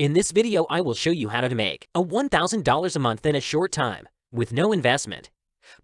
In this video, I will show you how to make a $1,000 a month in a short time with no investment.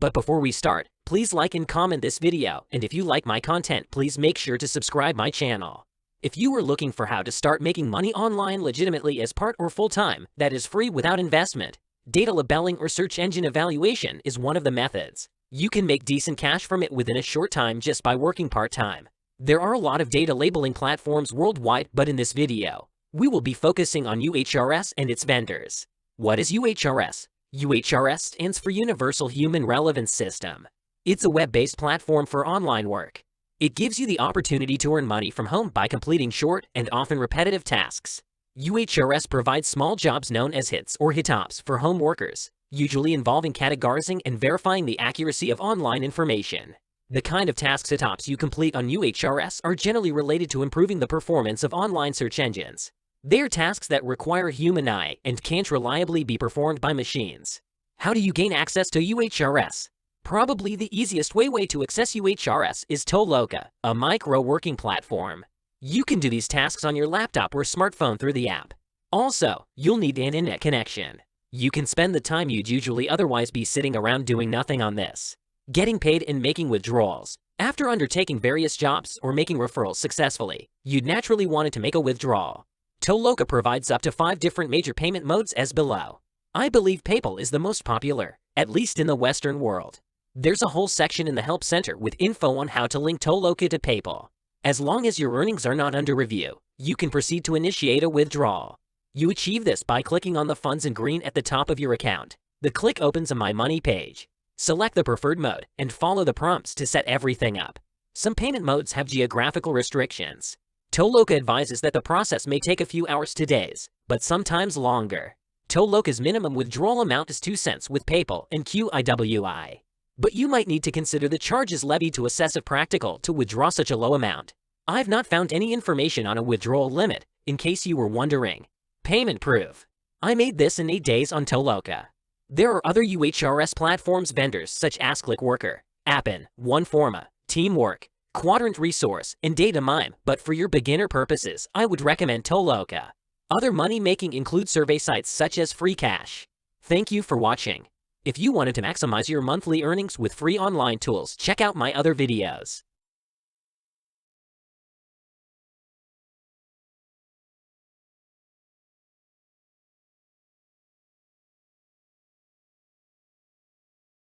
But before we start, please like and comment this video, and if you like my content, please make sure to subscribe my channel. If you are looking for how to start making money online legitimately as part or full-time that is free without investment, data labeling or search engine evaluation is one of the methods. You can make decent cash from it within a short time just by working part-time. There are a lot of data labeling platforms worldwide, but in this video, we will be focusing on UMRS and its vendors. What is UMRS? UMRS stands for Universal Human Relevance System. It's a web-based platform for online work. It gives you the opportunity to earn money from home by completing short and often repetitive tasks. UMRS provides small jobs known as hits or hitops for home workers, usually involving categorizing and verifying the accuracy of online information. The kind of tasks hitops you complete on UMRS are generally related to improving the performance of online search engines. They are tasks that require human eye and can't reliably be performed by machines. How do you gain access to UMRS? Probably the easiest way to access UMRS is Toloka, a micro-working platform. You can do these tasks on your laptop or smartphone through the app. Also, you'll need an internet connection. You can spend the time you'd usually otherwise be sitting around doing nothing on this, getting paid and making withdrawals. After undertaking various jobs or making referrals successfully, you'd naturally want to make a withdrawal. Toloka provides up to 5 different major payment modes as below. I believe PayPal is the most popular, at least in the Western world. There's a whole section in the Help Center with info on how to link Toloka to PayPal. As long as your earnings are not under review, you can proceed to initiate a withdrawal. You achieve this by clicking on the funds in green at the top of your account. The click opens a My Money page. Select the preferred mode and follow the prompts to set everything up. Some payment modes have geographical restrictions. Toloka advises that the process may take a few hours to days, but sometimes longer. Toloka's minimum withdrawal amount is 2 cents with PayPal and QIWI. But you might need to consider the charges levied to assess if practical to withdraw such a low amount. I've not found any information on a withdrawal limit, in case you were wondering. Payment proof. I made this in 8 days on Toloka. There are other UMRS platforms vendors such as ClickWorker, Appin, OneForma, Teamwork, Quadrant Resource, and DataMime, but for your beginner purposes, I would recommend Toloka. Other money-making include survey sites such as FreeCash. Thank you for watching. If you wanted to maximize your monthly earnings with free online tools, check out my other videos.